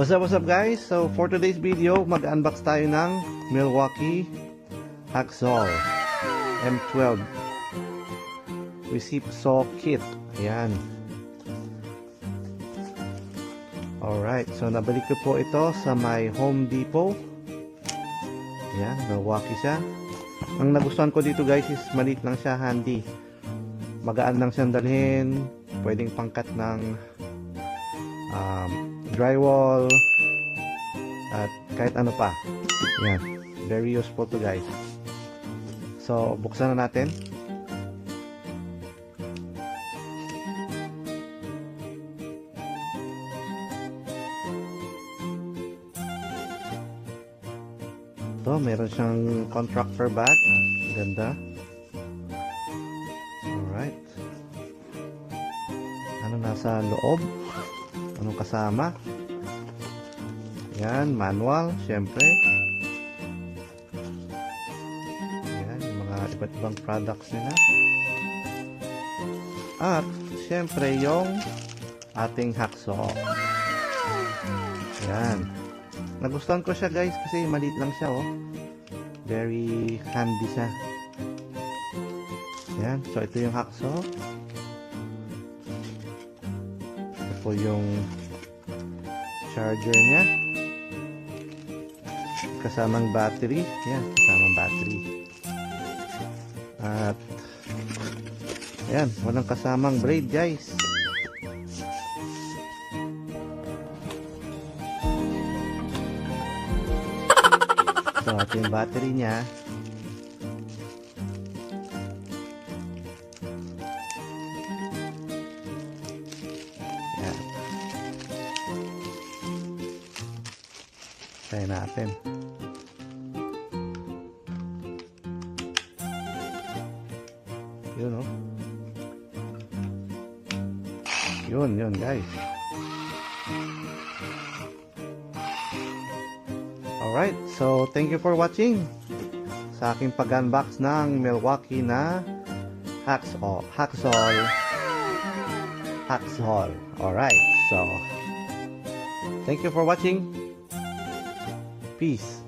What's up guys? So for today's video, mag-unbox tayo ng Milwaukee Hacksaw M12 Receipt Saw Kit. Ayan. Alright, so nabalik ko po ito sa my Home Depot. Ayan, Milwaukee siya. Ang nagustuhan ko dito guys is maliit lang siya, handy. Magaan lang siyang dalhin. Pwedeng pangkat ng drywall at kahit ano pa. Yan, very useful to guys. So buksan na natin. Ito, meron siyang contractor bag. Ganda. Alright, ano nasa loob? Anong kasama? Yan, manual, syempre. Yan, yung mga iba't ibang products nila. At, syempre, yung ating hacksaw. Yan. Nagustuhan ko siya guys kasi maliit lang siya, oh. Very handy siya. Yan, so ito yung hacksaw. Ito po yung charger niya. Kasamang battery. Yan, kasamang battery. At ayan, walang kasamang braid guys. So ito yung battery niya. Yan. Try natin. Yun, oh. Yun guys. Alright, so thank you for watching sa aking pag-unbox ng Milwaukee na Hacksaw. Alright, so thank you for watching. Peace.